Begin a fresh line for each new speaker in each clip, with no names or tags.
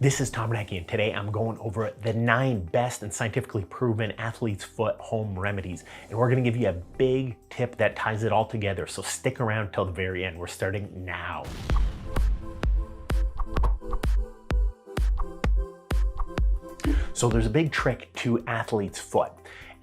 This is Tom Radke, and today I'm going over the 9 best and scientifically proven athlete's foot home remedies. And we're gonna give you a big tip that ties it all together. So stick around till the very end. We're starting now. So there's a big trick to athlete's foot,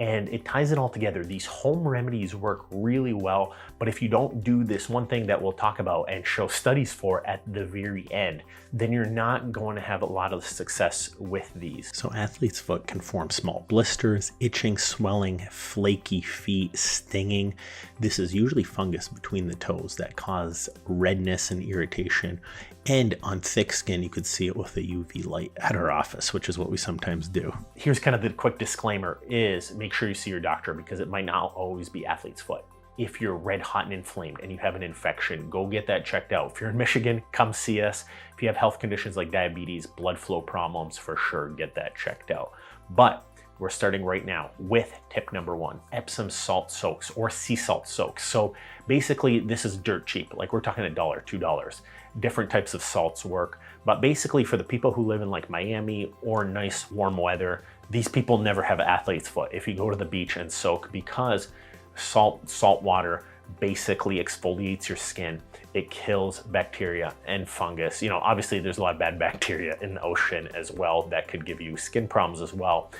and it ties it all together. These home remedies work really well, but if you don't do this one thing that we'll talk about and show studies for at the very end, then you're not going to have a lot of success with these. So athlete's foot can form small blisters, itching, swelling, flaky feet, stinging. This is usually fungus between the toes that cause redness and irritation. And on thick skin, you could see it with a UV light at our office, which is what we sometimes do. Here's kind of the quick disclaimer is make sure you see your doctor because it might not always be athlete's foot. If you're red hot and inflamed and you have an infection, go get that checked out. If you're in Michigan, come see us. If you have health conditions like diabetes, blood flow problems, for sure, get that checked out. But we're starting right now with tip number 1, Epsom salt soaks or sea salt soaks. So basically this is dirt cheap. Like we're talking $1, $2. Different types of salts work. But basically for the people who live in like Miami or nice warm weather, these people never have athlete's foot if you go to the beach and soak, because salt water basically exfoliates your skin. It kills bacteria and fungus. You know, obviously there's a lot of bad bacteria in the ocean as well that could give you skin problems as well.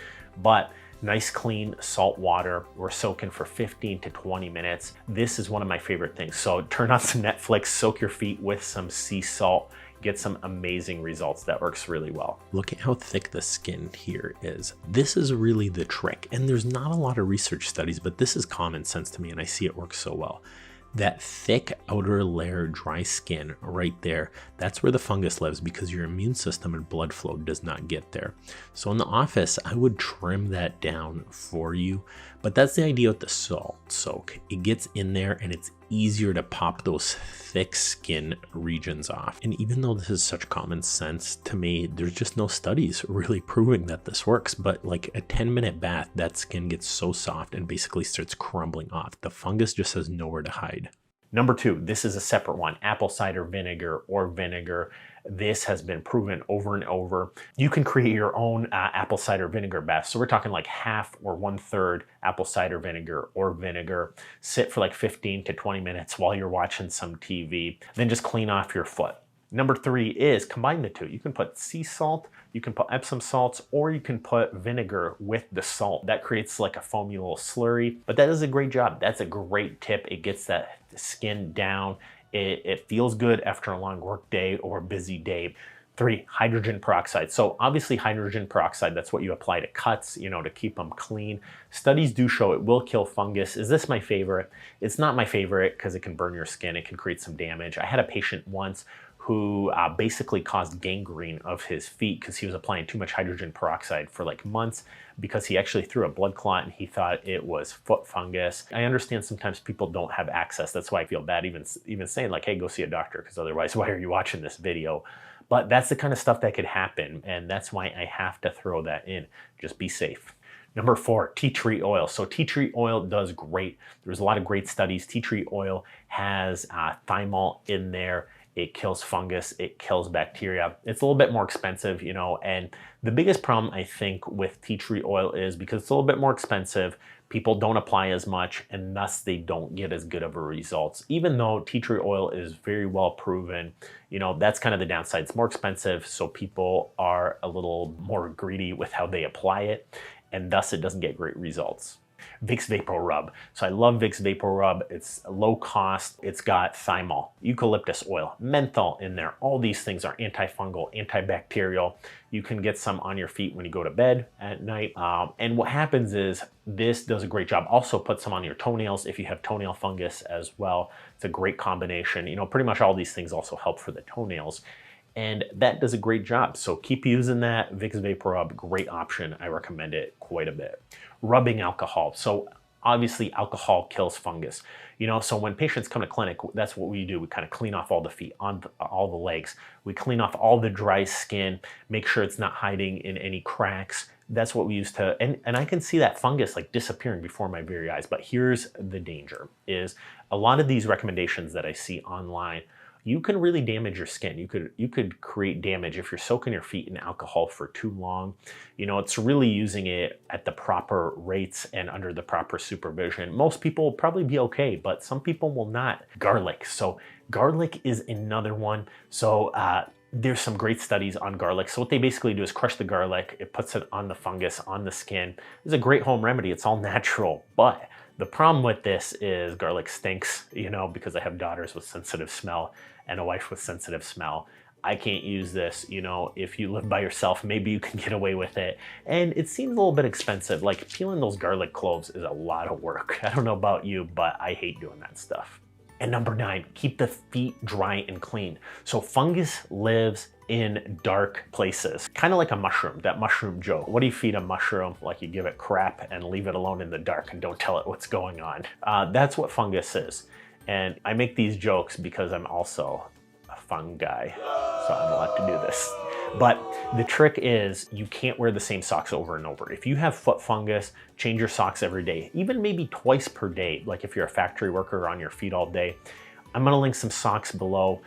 But nice clean salt water, we're soaking for 15 to 20 minutes. This is one of my favorite things. So turn on some Netflix, soak your feet with some sea salt, get some amazing results. That works really well. Look at how thick the skin here is. This is really the trick. And there's not a lot of research studies, but this is common sense to me and I see it work so well. That thick outer layer dry skin right there, that's where the fungus lives because your immune system and blood flow does not get there. So in the office, I would trim that down for you, but that's the idea with the salt soak. It gets in there and it's easier to pop those thick skin regions off. And even though this is such common sense to me, there's just no studies really proving that this works. But like a 10-minute bath, that skin gets so soft and basically starts crumbling off. The fungus just has nowhere to hide. Number 2, this is a separate one, apple cider vinegar or vinegar. This has been proven over and over. You can create your own apple cider vinegar bath. So we're talking like half or 1/3 apple cider vinegar or vinegar. Sit for like 15 to 20 minutes while you're watching some TV. Then just clean off your foot. Number 3 is combine the two. You can put sea salt, you can put Epsom salts, or you can put vinegar with the salt. That creates like a foamy little slurry, but that does a great job. That's a great tip. It gets that skin down. It feels good after a long work day or busy day. 3, hydrogen peroxide. So obviously hydrogen peroxide, that's what you apply to cuts, you know, to keep them clean. Studies do show it will kill fungus. Is this my favorite? It's not my favorite because it can burn your skin. It can create some damage. I had a patient once who basically caused gangrene of his feet because he was applying too much hydrogen peroxide for like months because he actually threw a blood clot and he thought it was foot fungus. I understand sometimes people don't have access. That's why I feel bad even saying like, hey, go see a doctor, because otherwise why are you watching this video? But that's the kind of stuff that could happen, and that's why I have to throw that in. Just be safe. Number 4, tea tree oil. So tea tree oil does great. There's a lot of great studies. Tea tree oil has thymol in there. It kills fungus, it kills bacteria. It's a little bit more expensive, you know, and the biggest problem I think with tea tree oil is because it's a little bit more expensive, people don't apply as much and thus they don't get as good of a results. Even though tea tree oil is very well proven, you know, that's kind of the downside. It's more expensive, so people are a little more greedy with how they apply it, and thus it doesn't get great results. Vicks Vapor Rub. So I love Vicks Vapor Rub. It's low cost. It's got thymol, eucalyptus oil, menthol in there. All these things are antifungal, antibacterial. You can get some on your feet when you go to bed at night. And what happens is this does a great job. Also put some on your toenails if you have toenail fungus as well. It's a great combination. You know, pretty much all these things also help for the toenails. And that does a great job. So keep using that. Vicks Vapor Rub, great option. I recommend it quite a bit. Rubbing alcohol. So obviously alcohol kills fungus. You know, so when patients come to clinic, that's what we do. We kind of clean off all the feet, on all the legs. We clean off all the dry skin, make sure it's not hiding in any cracks. That's what we use to, and I can see that fungus like disappearing before my very eyes. But here's the danger is a lot of these recommendations that I see online, you can really damage your skin. You could create damage if you're soaking your feet in alcohol for too long. You know, it's really using it at the proper rates and under the proper supervision. Most people will probably be okay, but some people will not. Garlic. So garlic is another one. So there's some great studies on garlic. So what they basically do is crush the garlic, it puts it on the fungus, on the skin. It's a great home remedy. It's all natural, but the problem with this is garlic stinks, you know, because I have daughters with sensitive smell and a wife with sensitive smell. I can't use this, you know, if you live by yourself, maybe you can get away with it. And it seems a little bit expensive. Like peeling those garlic cloves is a lot of work. I don't know about you, but I hate doing that stuff. And number 9, keep the feet dry and clean. So fungus lives in dark places, kind of like a mushroom, that mushroom joke. What do you feed a mushroom? Like you give it crap and leave it alone in the dark and don't tell it what's going on. That's what fungus is. And I make these jokes because I'm also a fungi, so I'm allowed to do this. But the trick is you can't wear the same socks over and over. If you have foot fungus, change your socks every day, even maybe twice per day. Like if you're a factory worker on your feet all day. I'm gonna link some socks below,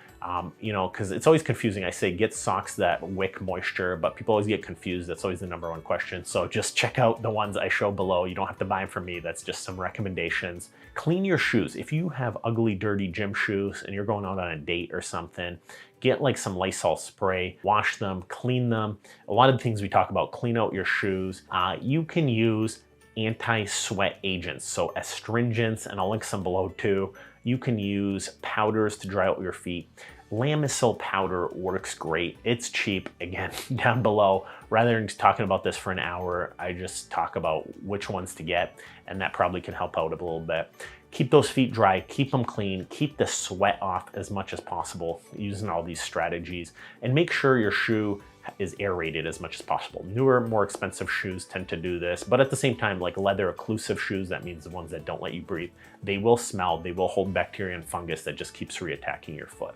you know, because it's always confusing. I say get socks that wick moisture, but people always get confused. That's always the #1 question. So just check out the ones I show below. You don't have to buy them from me. That's just some recommendations. Clean your shoes. If you have ugly, dirty gym shoes and you're going out on a date or something, get like some Lysol spray, wash them, clean them. A lot of the things we talk about, clean out your shoes. You can use anti-sweat agents, so astringents, and I'll link some below too. You can use powders to dry out your feet. Lamisil powder works great. It's cheap, again, down below. Rather than talking about this for an hour, I just talk about which ones to get, and that probably can help out a little bit. Keep those feet dry, keep them clean, keep the sweat off as much as possible using all these strategies, and make sure your shoe is aerated as much as possible. Newer, more expensive shoes tend to do this, but at the same time, like leather occlusive shoes, that means the ones that don't let you breathe, they will smell, they will hold bacteria and fungus that just keeps reattacking your foot.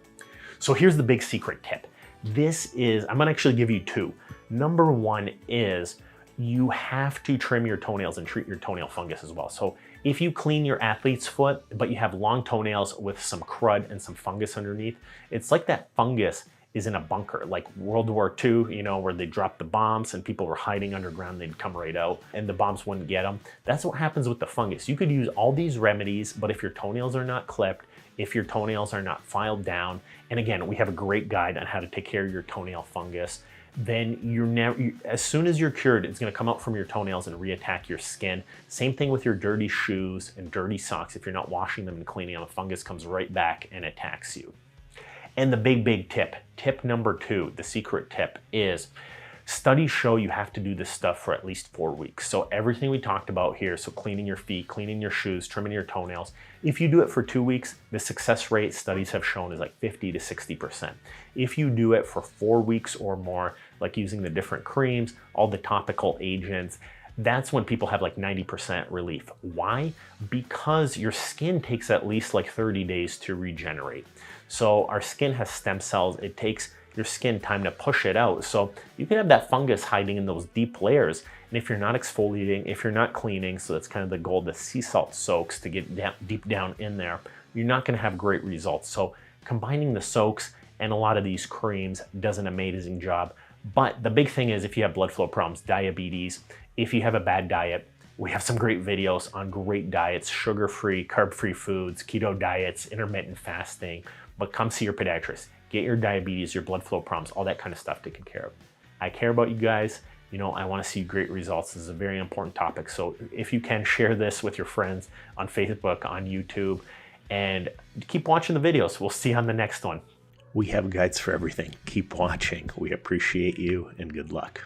So here's the big secret tip. This is, I'm gonna actually give you 2. Number 1 is you have to trim your toenails and treat your toenail fungus as well. So if you clean your athlete's foot, but you have long toenails with some crud and some fungus underneath, it's like that fungus is in a bunker, like World War II, you know, where they dropped the bombs and people were hiding underground, they'd come right out and the bombs wouldn't get them. That's what happens with the fungus. You could use all these remedies, but if your toenails are not clipped, if your toenails are not filed down, and again, we have a great guide on how to take care of your toenail fungus, then you're never, as soon as you're cured, it's gonna come out from your toenails and reattack your skin. Same thing with your dirty shoes and dirty socks. If you're not washing them and cleaning them, the fungus comes right back and attacks you. And the big tip, tip number 2, the secret tip is studies show you have to do this stuff for at least 4 weeks. So everything we talked about here, so cleaning your feet, cleaning your shoes, trimming your toenails, if you do it for 2 weeks, the success rate studies have shown is like 50 to 60%. If you do it for 4 weeks or more, like using the different creams, all the topical agents, that's when people have like 90% relief. Why? Because your skin takes at least like 30 days to regenerate. So our skin has stem cells. It takes your skin time to push it out. So you can have that fungus hiding in those deep layers. And if you're not exfoliating, if you're not cleaning, so that's kind of the goal, the sea salt soaks to get down, deep down in there, you're not gonna have great results. So combining the soaks and a lot of these creams does an amazing job. But the big thing is if you have blood flow problems, diabetes, if you have a bad diet, we have some great videos on great diets, sugar-free, carb-free foods, keto diets, intermittent fasting, but come see your podiatrist. Get your diabetes, your blood flow problems, all that kind of stuff taken care of. I care about you guys. You know, I want to see great results. This is a very important topic. So if you can, share this with your friends on Facebook, on YouTube, and keep watching the videos. We'll see you on the next one. We have guides for everything. Keep watching. We appreciate you and good luck.